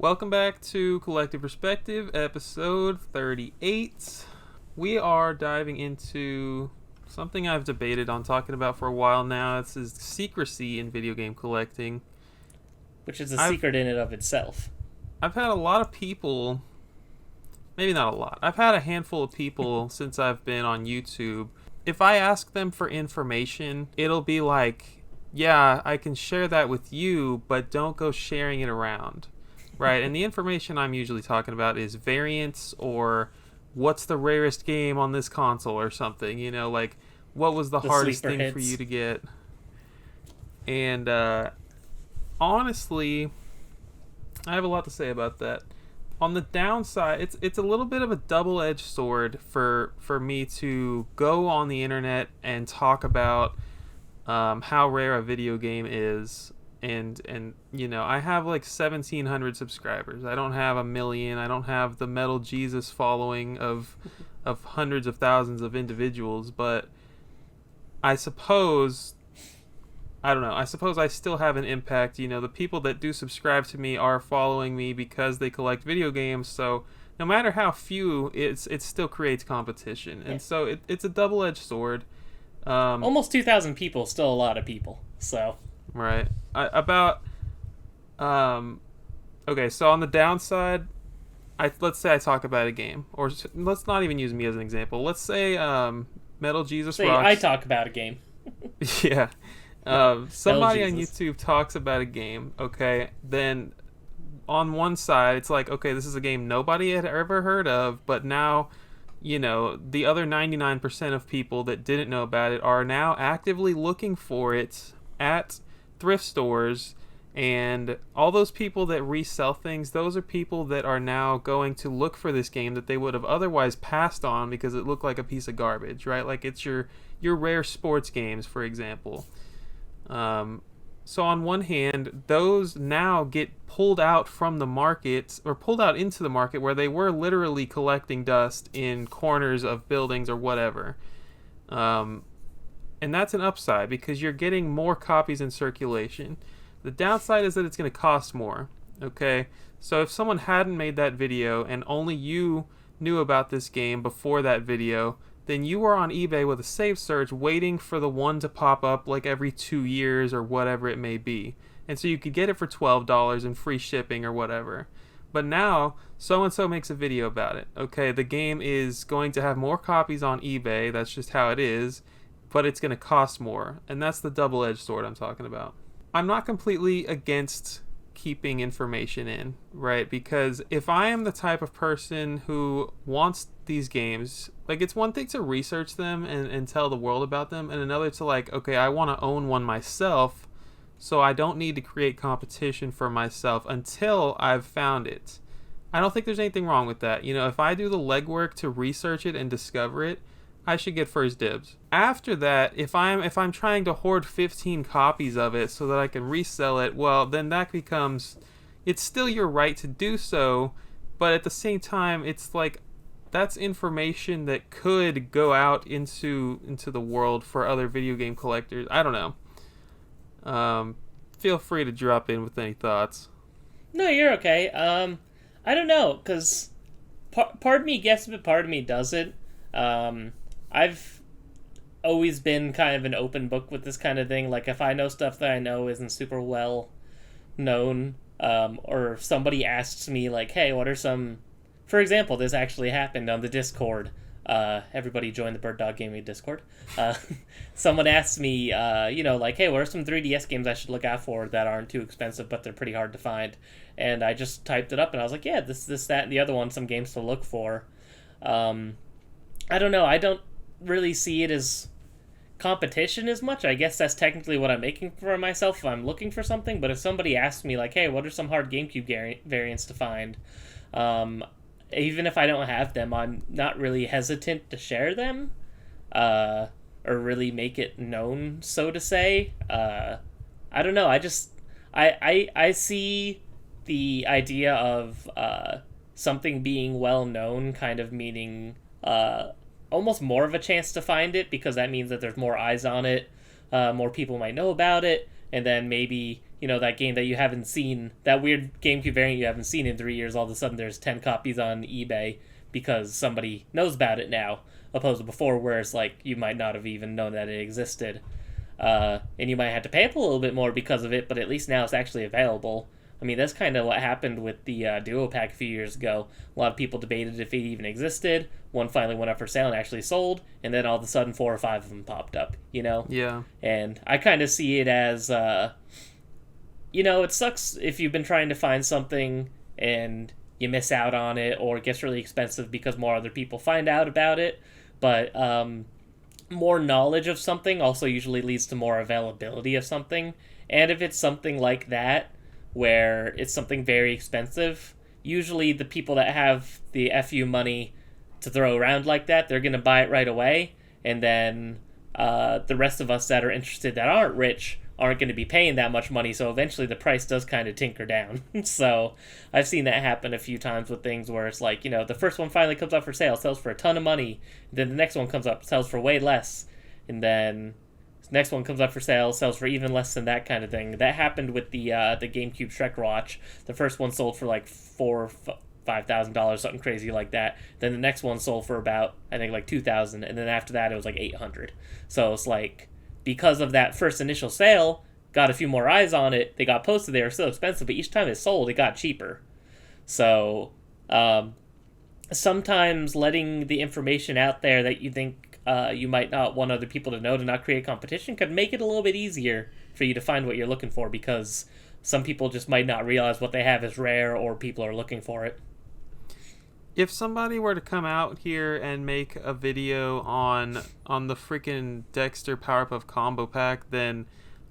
Welcome back to Collective Perspective, episode 38. We are diving into something I've debated on talking about for a while now. This is secrecy in video game collecting. Which is a I've secret in and of itself. I've had a lot of people, maybe not a lot. I've had a handful of people since I've been on YouTube. If I ask them for information, it'll be like, "Yeah, I can share that with you, but don't go sharing it around." Right, and the information I'm usually talking about is variants or what's the rarest game on this console or something, like what was the The hardest sleeper thing for hits. you to get. And honestly, I have a lot to say about that. On the downside, it's a little bit of a double-edged sword for me to go on the internet and talk about how rare a video game is. And I have like 1,700 subscribers. I don't have a million. I don't have the Metal Jesus following of hundreds of thousands of individuals. But I suppose I don't know. I suppose I still have an impact. The people that do subscribe to me are following me because they collect video games. So no matter how few, it still creates competition, Yeah. and so it's a double-edged sword. Almost 2,000 people, still a lot of people. So, Right. About um okay, so on the downside, let's say I talk about a game, or let's not even use me as an example. Let's say Metal Jesus say I Rocks. talk about a game. Yeah. Somebody on Jesus. YouTube talks about a game, okay? Then on one side, it's like, okay, this is a game nobody had ever heard of, but now, the other 99% of people that didn't know about it are now actively looking for it at thrift stores. And all those people that resell things, those are people that are now going to look for this game that they would have otherwise passed on because it looked like a piece of garbage, right? Like it's your rare sports games, for example. So on one hand, those now get pulled out from the market, or pulled out into the market where they were literally collecting dust in corners of buildings or whatever. And that's an upside because you're getting more copies in circulation. The downside is that it's going to cost more. Okay, so if someone hadn't made that video and only you knew about this game before that video, then you were on eBay with a save search waiting for the one to pop up like every 2 years or whatever it may be. And so you could get it for $12 and free shipping or whatever. But now, so and so makes a video about it. Okay, the game is going to have more copies on eBay, that's just how it is, but it's going to cost more. And that's the double edged sword I'm talking about. I'm not completely against keeping information in, right? Because if I am the type of person who wants these games, like it's one thing to research them and tell the world about them, and another to like, okay, I want to own one myself, so I don't need to create competition for myself until I've found it. I don't think there's anything wrong with that. If I do the legwork to research it and discover it, I should get first dibs. After that, if I'm trying to hoard 15 copies of it so that I can resell it, well, then that becomes, it's still your right to do so, but at the same time, it's like that's information that could go out into the world for other video game collectors. I don't know. Feel free to drop in with any thoughts. No, you're okay. I don't know, because part of me gets it, part of me doesn't. I've always been kind of an open book with this kind of thing. Like, if I know stuff that I know isn't super well known, or if somebody asks me, like, hey, what are some... For example, this actually happened on the Discord. Everybody join the Bird Dog Gaming Discord. Someone asked me, like, hey, what are some 3DS games I should look out for that aren't too expensive, but they're pretty hard to find? And I just typed it up, and I was like, yeah, this, that, and the other one, some games to look for. I don't know. I don't really see it as competition as much. I guess that's technically what I'm making for myself if I'm looking for something. But if somebody asks me, like, hey, what are some hard GameCube variants to find? Even if I don't have them, I'm not really hesitant to share them, or really make it known, so to say. I don't know. I see the idea of something being well known kind of meaning almost more of a chance to find it, because that means that there's more eyes on it, more people might know about it, and then maybe that game that you haven't seen, that weird GameCube variant you haven't seen in 3 years, all of a sudden there's 10 copies on eBay because somebody knows about it now, opposed to before where it's like you might not have even known that it existed. And you might have to pay up a little bit more because of it, but at least now it's actually available. I mean, that's kind of what happened with the Duo Pack a few years ago. A lot of people debated if it even existed. One finally went up for sale and actually sold, and then all of a sudden 4 or 5 of them popped up, Yeah. And I kind of see it as, it sucks if you've been trying to find something and you miss out on it, or it gets really expensive because more other people find out about it. But more knowledge of something also usually leads to more availability of something. And if it's something like that, where it's something very expensive, usually the people that have the FU money to throw around like that, they're going to buy it right away. And then the rest of us that are interested that aren't rich aren't going to be paying that much money, so eventually the price does kind of tinker down. So I've seen that happen a few times with things where it's like, the first one finally comes up for sale, sells for a ton of money, then the next one comes up, sells for way less, and then the next one comes up for sale, sells for even less than that kind of thing. That happened with the GameCube Shrek Watch. The first one sold for like $5,000, something crazy like that. Then the next one sold for about, I think, like $2,000, and then after that it was like $800. So it's like, because of that first initial sale, got a few more eyes on it, they got posted, they were still expensive, but each time it sold, it got cheaper. So sometimes letting the information out there that you think you might not want other people to know to not create competition could make it a little bit easier for you to find what you're looking for, because some people just might not realize what they have is rare, or people are looking for it. If somebody were to come out here and make a video on the freaking Dexter Powerpuff Combo Pack, then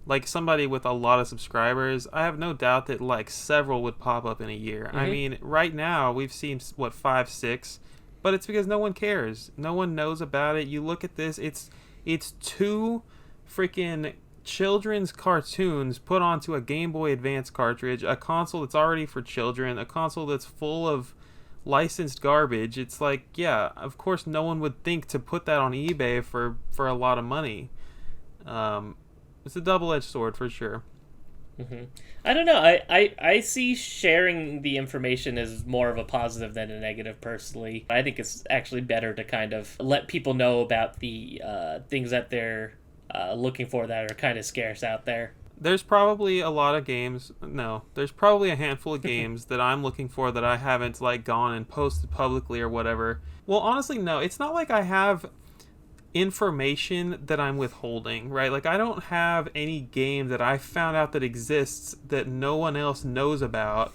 like somebody with a lot of subscribers, I have no doubt that like several would pop up in a year. Mm-hmm. I mean, right now we've seen 5, 6, but it's because no one cares. No one knows about it. You look at this, it's 2 freaking children's cartoons put onto a Game Boy Advance cartridge, a console that's already for children, a console that's full of licensed garbage. It's like, yeah, of course no one would think to put that on eBay for a lot of money. It's a double-edged sword for sure. Mm-hmm. I don't know. I see sharing the information as more of a positive than a negative, personally. I think it's actually better to kind of let people know about the things that they're looking for that are kind of scarce out there. There's probably a lot of games. No, there's probably a handful of games that I'm looking for that I haven't like gone and posted publicly or whatever. Well, honestly, no. It's not like I have information that I'm withholding, right? Like I don't have any game that I found out that exists that no one else knows about,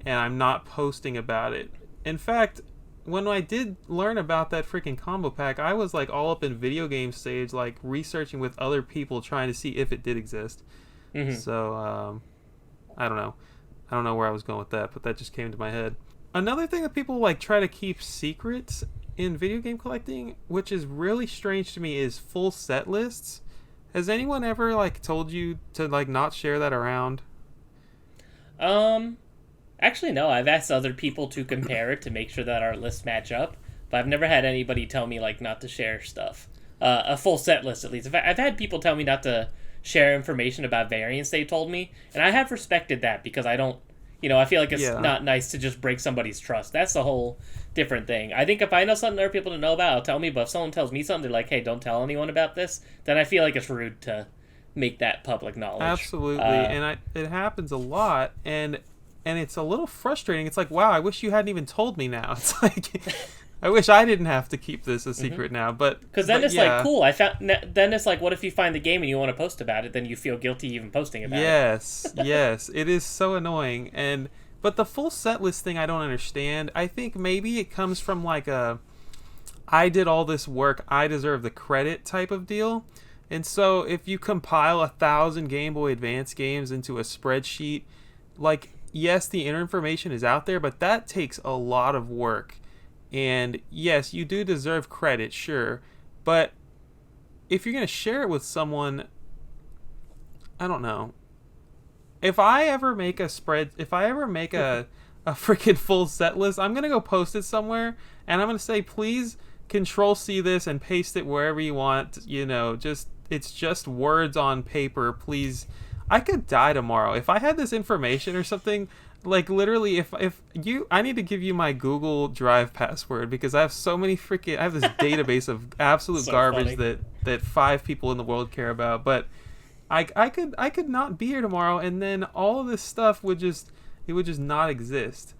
and I'm not posting about it. In fact, when I did learn about that freaking combo pack, I was like all up in video game stage, like researching with other people trying to see if it did exist. Mm-hmm. So, I don't know where I was going with that, but that just came to my head. Another thing that people like try to keep secrets in video game collecting, which is really strange to me, is full set lists. Has anyone ever like told you to like not share that around? Actually no. I've asked other people to compare it to make sure that our lists match up, but I've never had anybody tell me like not to share stuff. A full set list, at least. I've had people tell me not to share information about variants they told me, and I have respected that, because I don't, I feel like it's not nice to just break somebody's trust. That's the whole different thing. I think if I know something other people don't know about, I'll tell me, but if someone tells me something, they're like, hey, don't tell anyone about this, then I feel like it's rude to make that public knowledge. Absolutely. And it happens a lot, and it's a little frustrating. It's like, wow, I wish you hadn't even told me now. It's like, I wish I didn't have to keep this a secret now, but because then it's like, cool. Then it's like, what if you find the game and you want to post about it? Then you feel guilty even posting about it. Yes, it is so annoying. But the full set list thing, I don't understand. I think maybe it comes from like I did all this work, I deserve the credit type of deal. And so if you compile 1,000 Game Boy Advance games into a spreadsheet, like, yes, the information is out there, but that takes a lot of work. And yes, you do deserve credit, sure, but if you're going to share it with someone, I don't know. If I ever make a freaking full set list, I'm going to go post it somewhere, and I'm going to say, please Control-C this and paste it wherever you want, it's just words on paper, please. I could die tomorrow if I had this information or something. Like literally, if you, I need to give you my Google Drive password because I have so many freaking, I have this database of absolute So garbage funny. that 5 people in the world care about. But I could not be here tomorrow, and then all of this stuff would just, it would just not exist.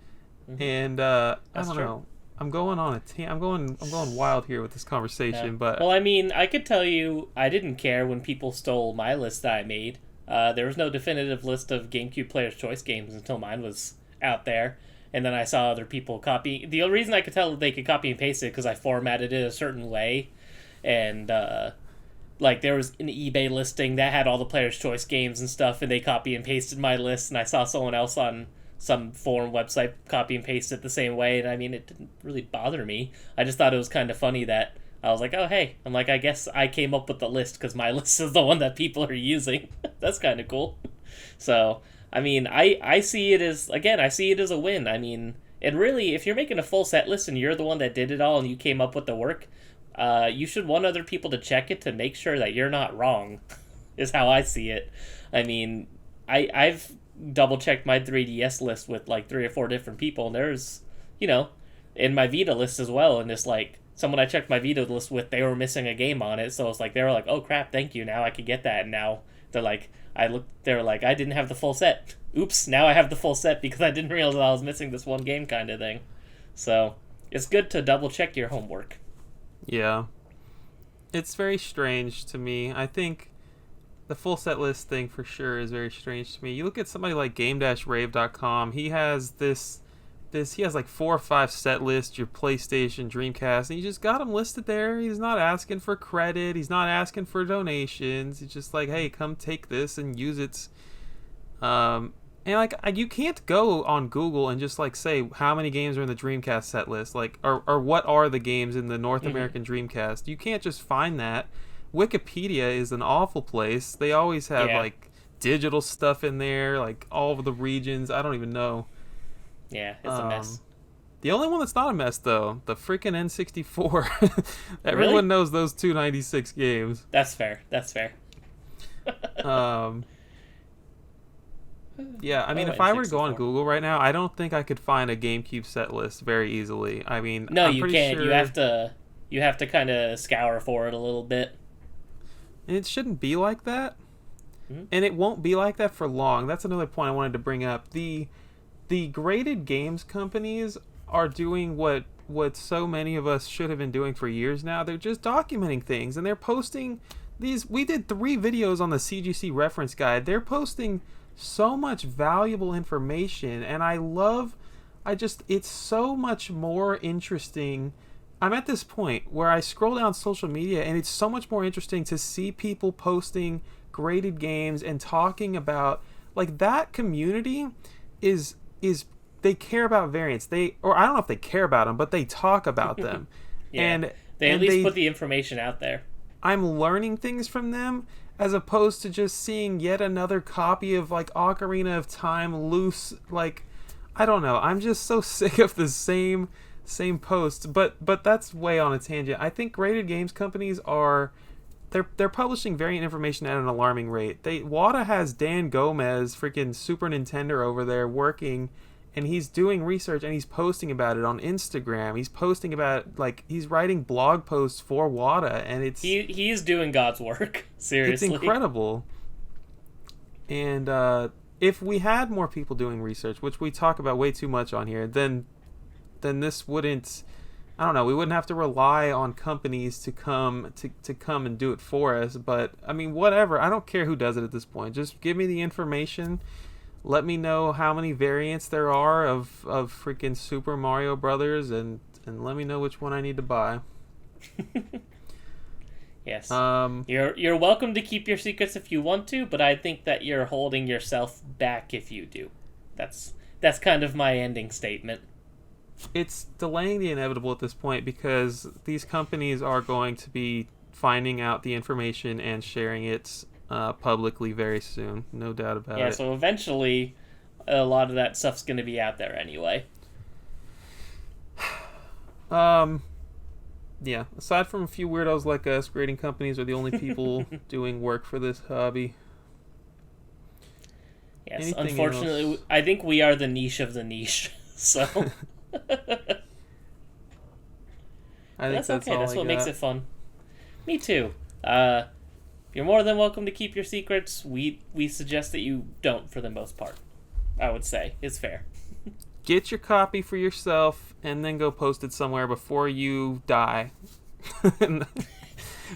And I That's don't true. know. I'm going on I'm going wild here with this Yeah. conversation, but Well, I mean, I could tell you, I didn't care when people stole my list that I made. There was no definitive list of GameCube Player's Choice games until mine was out there, and then I saw other people copy. The only reason I could tell that they could copy and paste it because I formatted it a certain way, and like there was an eBay listing that had all the Player's Choice games and stuff, and they copy and pasted my list, and I saw someone else on some forum website copy and paste it the same way, and I mean it didn't really bother me. I just thought it was kind of funny that I was like, oh hey, I'm like I guess I came up with the list because my list is the one that people are using. That's kind of cool. So I mean I see it as, again, I see it as a win. I mean, and really, if you're making a full set list and you're the one that did it all and you came up with the work, you should want other people to check it to make sure that you're not wrong. Is how I see it. I mean, I've double checked my 3DS list with like 3 or 4 different people, and there's, you know, in my Vita list as well, and it's like someone I checked my Vita list with, they were missing a game on it, so it's like they were like, oh crap, thank you, now I could get that, and now they're like, they were like, I didn't have the full set. Oops, now I have the full set because I didn't realize I was missing this one game kind of thing. So it's good to double check your homework. yeah, it's very strange to me. I think the full set list thing for sure is very strange to me. You look at somebody like game-rave.com, he has he has like 4 or 5 set lists, your PlayStation, Dreamcast, and you just got them listed there. He's not asking for credit, he's not asking for donations. He's just like, hey, come take this and use it. And like you can't go on Google and just like say how many games are in the Dreamcast set list, like or what are the games in the North Mm-hmm. American Dreamcast. You can't just find that. Wikipedia is an awful place. They always have Yeah, like digital stuff in there, like all of the regions. I don't even know. yeah, it's a Um, mess. the only one that's not a mess though, the freaking N64. Everyone Really? knows those 296 games. That's fair. That's fair. Um, Yeah, I mean, Oh, if I were to go on N64. Google right now, I don't think I could find a GameCube set list very easily. I mean, No, I'm you pretty can't. sure You have to kind of scour for it a little bit. it shouldn't be like that, Mhm. and it won't be like that for long. That's another point I wanted to bring up. The graded games companies are doing what so many of us should have been doing for years now. They're just documenting things and they're posting these. We did 3 videos on the CGC reference guide. They're posting so much valuable information, and it's so much more interesting. I'm at this point where I scroll down social media and it's so much more interesting to see people posting graded games and talking about, like, that community is they care about variants. Or I don't know if they care about them, but they talk about them. Yeah, and they at and least they put the information out there. I'm learning things from them as opposed to just seeing yet another copy of like Ocarina of Time loose. Like, I don't know. I'm just so sick of the same posts. But that's way on a tangent. I think graded games companies are they're publishing variant information at an alarming rate. WADA has Dan Gomez, freaking Super Nintendo, over there working, and he's doing research and he's posting about it on Instagram. He's posting about, like, he's writing blog posts for WADA, and He's doing God's work. it's Seriously. incredible. And if we had more people doing research, which we talk about way too much on here, then this wouldn't. I don't know. We wouldn't have to rely on companies to come and do it for us. But I mean, whatever. I don't care who does it at this point. Just give me the information. Let me know how many variants there are of freaking Super Mario Brothers, and let me know which one I need to buy. Yes. Um, You're welcome to keep your secrets if you want to, but I think that you're holding yourself back if you do. That's kind of my ending statement. it's delaying the inevitable at this point because these companies are going to be finding out the information and sharing it publicly very soon. No doubt about Yeah, it. so eventually a lot of that stuff's going to be out there anyway. Um, yeah. Aside from a few weirdos like us, grading companies are the only people doing work for this hobby. Yes, Anything unfortunately, else? I think we are the niche of the niche. So I think that's that's okay. all That's I what makes got. it fun. Me too. You're more than welcome to keep your secrets. We suggest that you don't, for the most part. I would say it's fair. Get your copy for yourself and then go post it somewhere before you die.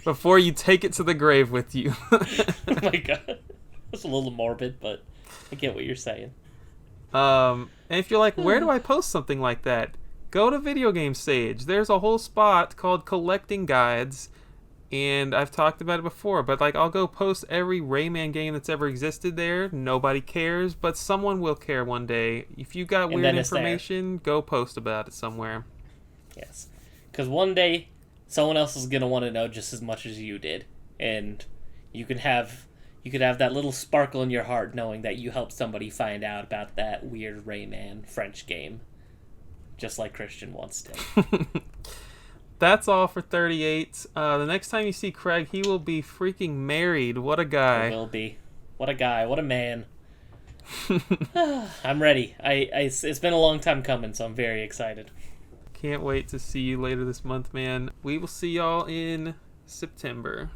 Before you take it to the grave with you. Oh my god, that's a little morbid, but I get what you're saying. And if you're like, where do I post something like that? Go to Video Game Sage. There's a whole spot called Collecting Guides, and I've talked about it before, but like I'll go post every Rayman game that's ever existed there. Nobody cares, but someone will care one day. If you got And weird then it's there. information, go post about it somewhere. Yes, because one day someone else is gonna want to know just as much as you did, and you can have that little sparkle in your heart knowing that you helped somebody find out about that weird Rayman French game, just like Christian once did. That's all for 38. The next time you see Craig, he will be freaking married. What a It guy. will be. What a guy. What a man. I'm ready. It's been a long time coming, so I'm very excited. Can't wait to see you later this month, man. We will see y'all in September.